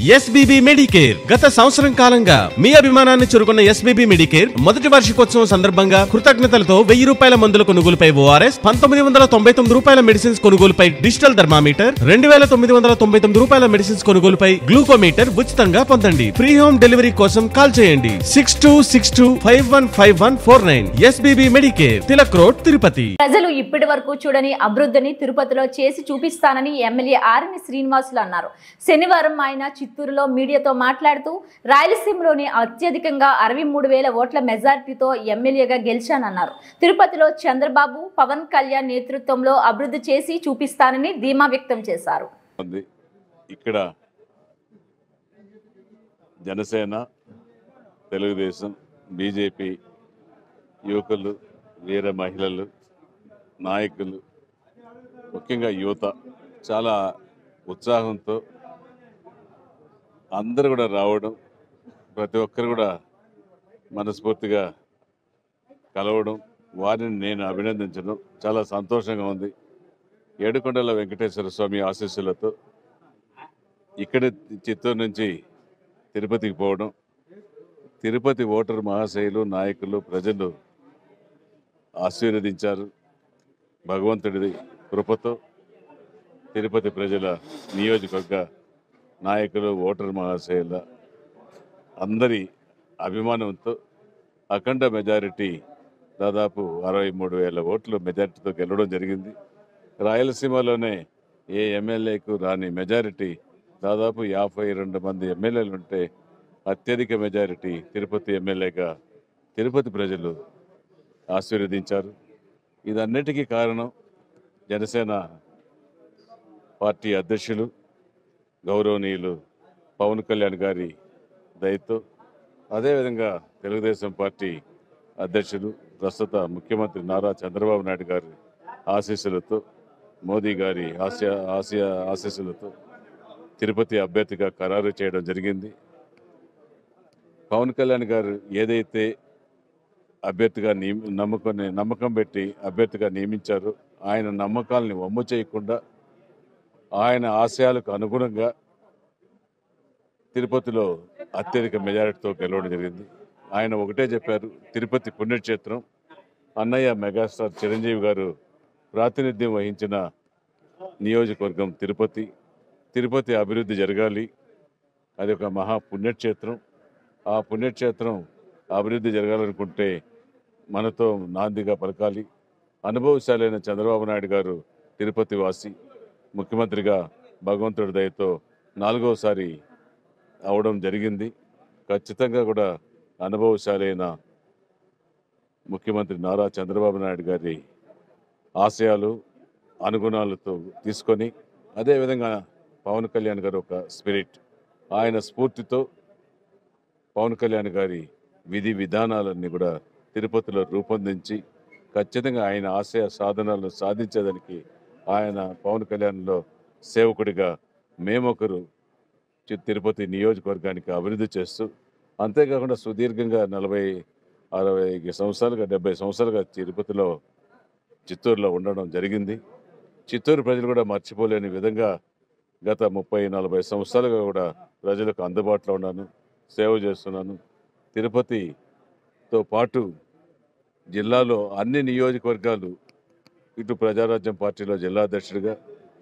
SBB Medicare గత సంవత్సరం కాలంగా మీ అభిమానాన్ని చురుకున్న ఎస్బీబీ మెడికేర్ మొదటి వార్షికోత్సవం సందర్భంగా కృతజ్ఞతలతో ₹1000 మందుల కొనుగోలుపై ఓఆర్ఎస్, ₹1999 మెడిసిన్స్ కొనుగోలుపై డిజిటల్ థర్మామీటర్, ₹2999 మెడిసిన్స్ కొనుగోలుపై గ్లూకోమీటర్ ఉచితంగా పొందండి. ఫ్రీ హోమ్ డెలివరీ కోసం కాల్ చేయండి 6262515149. SBB Medicare, Tilak road, Tirupati. ప్రజలు ఇప్పటి వరకు చూడని అభివృద్ధిని తిరుపతిలో చేసి చూపిస్తానని ఎమ్మెల్యే ఆర్ఎన్ శ్రీనివాసులు అన్నారు. శనివారం ఆయన చిత్తూరులో మీడియాతో మాట్లాడుతూ రాయలసీమలోని అత్యధికంగా 63,000 ఓట్ల మెజార్టీతో ఎమ్మెల్యేగా గెలిచానన్నారు. తిరుపతిలో చంద్రబాబు, పవన్ కళ్యాణ్ నేతృత్వంలో అభివృద్ధి చేసి చూపిస్తానని ధీమా వ్యక్తం చేశారు. ఇక్కడ జనసేన, తెలుగుదేశం, బీజేపీ యువకులు, వీర మహిళలు, నాయకులు, ముఖ్యంగా యువత చాలా ఉత్సాహంతో అందరూ కూడా రావడం, ప్రతి ఒక్కరు కూడా మనస్ఫూర్తిగా కలవడం, వారిని నేను అభినందించడం చాలా సంతోషంగా ఉంది. ఏడుకొండల వెంకటేశ్వర స్వామి ఆశీస్సులతో ఇక్కడ చిత్తూరు నుంచి తిరుపతికి పోవడం, తిరుపతి ఓటరు మహాశయులు, నాయకులు, ప్రజలు ఆశీర్వదించారు. భగవంతుడి కృపతో తిరుపతి ప్రజల, నియోజకవర్గ నాయకులు, ఓటరు మహాశయుల అందరి అభిమానంతో అఖండ మెజారిటీ దాదాపు 63,000 ఓట్లు మెజారిటీతో గెలవడం జరిగింది. రాయలసీమలోనే ఏ ఎమ్మెల్యేకు రాని మెజారిటీ, దాదాపు 52 మంది ఎమ్మెల్యేలు ఉంటే అత్యధిక మెజారిటీ తిరుపతి ఎమ్మెల్యేగా తిరుపతి ప్రజలు ఆశీర్వదించారు. ఇదన్నిటికీ కారణం జనసేన పార్టీ అధ్యక్షులు గౌరవనీయులు పవన్ కళ్యాణ్ గారి దయతో, అదేవిధంగా తెలుగుదేశం పార్టీ అధ్యక్షులు ప్రస్తుత ముఖ్యమంత్రి నారా చంద్రబాబు నాయుడు గారి ఆశీస్సులతో, మోదీ గారి ఆశీస్సులతో తిరుపతి అభ్యర్థిగా ఖరారు చేయడం జరిగింది. పవన్ కళ్యాణ్ గారు ఏదైతే అభ్యర్థిగా నమ్మకం పెట్టి అభ్యర్థిగా నియమించారో ఆయన నమ్మకాలని వమ్ము చేయకుండా ఆయన ఆశయాలకు అనుగుణంగా తిరుపతిలో అత్యధిక మెజారిటీతో గెలవడం జరిగింది. ఆయన ఒకటే చెప్పారు, తిరుపతి పుణ్యక్షేత్రం, అన్నయ్య మెగాస్టార్ చిరంజీవి గారు ప్రాతినిధ్యం వహించిన నియోజకవర్గం తిరుపతి. తిరుపతి అభివృద్ధి జరగాలి, అది ఒక మహా పుణ్యక్షేత్రం. ఆ పుణ్యక్షేత్రం అభివృద్ధి జరగాలనుకుంటే మనతో నాందిగా పలకాలి. అనుభవశాలైన చంద్రబాబు నాయుడు గారు తిరుపతి వాసి, ముఖ్యమంత్రిగా భగవంతుడి దయతో 4వసారి అవడం జరిగింది. ఖచ్చితంగా కూడా అనుభవశాలైన ముఖ్యమంత్రి నారా చంద్రబాబు నాయుడు గారి ఆశయాలు, అనుగుణాలతో తీసుకొని, అదేవిధంగా పవన్ కళ్యాణ్ గారు ఒక స్పిరిట్, ఆయన స్ఫూర్తితో పవన్ కళ్యాణ్ గారి విధి విధానాలన్నీ కూడా తిరుపతిలో రూపొందించి ఖచ్చితంగా ఆయన ఆశయ సాధనాలను సాధించేదానికి ఆయన పవన్ కళ్యాణ్లో సేవకుడిగా మేమొకరు తిరుపతి నియోజకవర్గానికి అభివృద్ధి చేస్తూ, అంతేకాకుండా సుదీర్ఘంగా 40-60 సంవత్సరాలుగా 70 సంవత్సరాలుగా చిత్తూరులో ఉండడం జరిగింది. చిత్తూరు ప్రజలు కూడా మర్చిపోలేని విధంగా గత 30-40 సంవత్సరాలుగా కూడా ప్రజలకు అందుబాటులో ఉన్నాను, సేవ చేస్తున్నాను. తిరుపతితో పాటు జిల్లాలో అన్ని నియోజకవర్గాలు, ఇటు ప్రజారాజ్యం పార్టీలో జిల్లా అధ్యక్షుడిగా,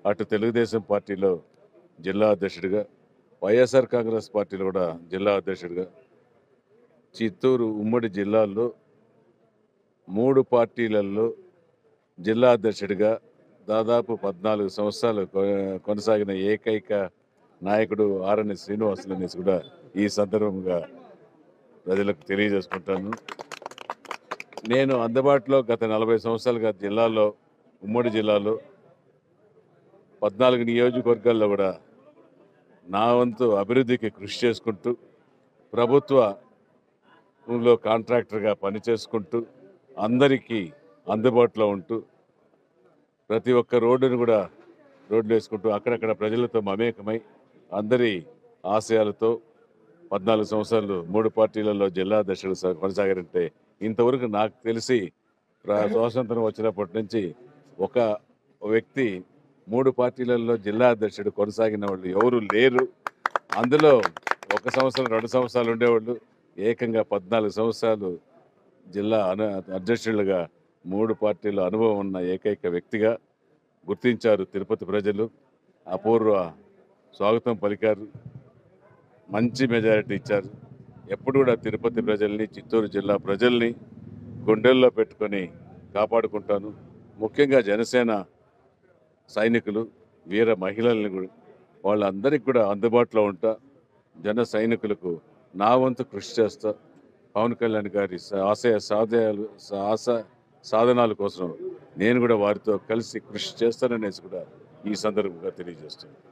అటు తెలుగుదేశం పార్టీలో జిల్లా అధ్యక్షుడిగా, వైఎస్ఆర్ కాంగ్రెస్ పార్టీలో కూడా జిల్లా అధ్యక్షుడిగా, చిత్తూరు ఉమ్మడి జిల్లాల్లో 3 పార్టీలలో జిల్లా అధ్యక్షుడిగా దాదాపు 14 సంవత్సరాలు కొనసాగిన ఏకైక నాయకుడు ఆర్ఎన్ శ్రీనివాసులు అనేసి కూడా ఈ సందర్భంగా ప్రజలకు తెలియజేసుకుంటాను. నేను అందుబాటులో గత 40 సంవత్సరాలుగా జిల్లాలో, ఉమ్మడి జిల్లాలో 14 నియోజకవర్గాల్లో కూడా నా వంతు అభివృద్ధికి కృషి చేసుకుంటూ, ప్రభుత్వంలో కాంట్రాక్టర్గా పనిచేసుకుంటూ, అందరికీ అందుబాటులో ఉంటూ, ప్రతి ఒక్క రోడ్డును కూడా రోడ్లు వేసుకుంటూ అక్కడక్కడ ప్రజలతో మమేకమై అందరి ఆశయాలతో 14 సంవత్సరాలు 3 పార్టీలలో జిల్లా అధ్యక్షుడు కొనసాగారంటే, ఇంతవరకు నాకు తెలిసి స్వాతంత్రం వచ్చినప్పటి నుంచి ఒక వ్యక్తి 3 పార్టీలలో జిల్లా అధ్యక్షుడు కొనసాగిన వాళ్ళు ఎవరు లేరు. అందులో 1 సంవత్సరం 2 సంవత్సరాలు ఉండేవాళ్ళు ఏకంగా 14 సంవత్సరాలు జిల్లా అధ్యక్షులుగా 3 పార్టీల అనుభవం ఉన్న ఏకైక వ్యక్తిగా గుర్తించారు తిరుపతి ప్రజలు. అపూర్వ స్వాగతం పలికారు, మంచి మెజారిటీ ఇచ్చారు. ఎప్పుడు కూడా తిరుపతి ప్రజల్ని, చిత్తూరు జిల్లా ప్రజల్ని గుండెల్లో పెట్టుకొని కాపాడుకుంటాను. ముఖ్యంగా జనసేన సైనికులు, వీర మహిళల్ని కూడా వాళ్ళందరికీ కూడా అందుబాటులో ఉంటా. జన సైనికులకు నా వంతు కృషి చేస్తా. పవన్ కళ్యాణ్ గారి సాధనాల కోసం నేను కూడా వారితో కలిసి కృషి చేస్తాననేసి కూడా ఈ సందర్భంగా తెలియజేస్తున్నాను.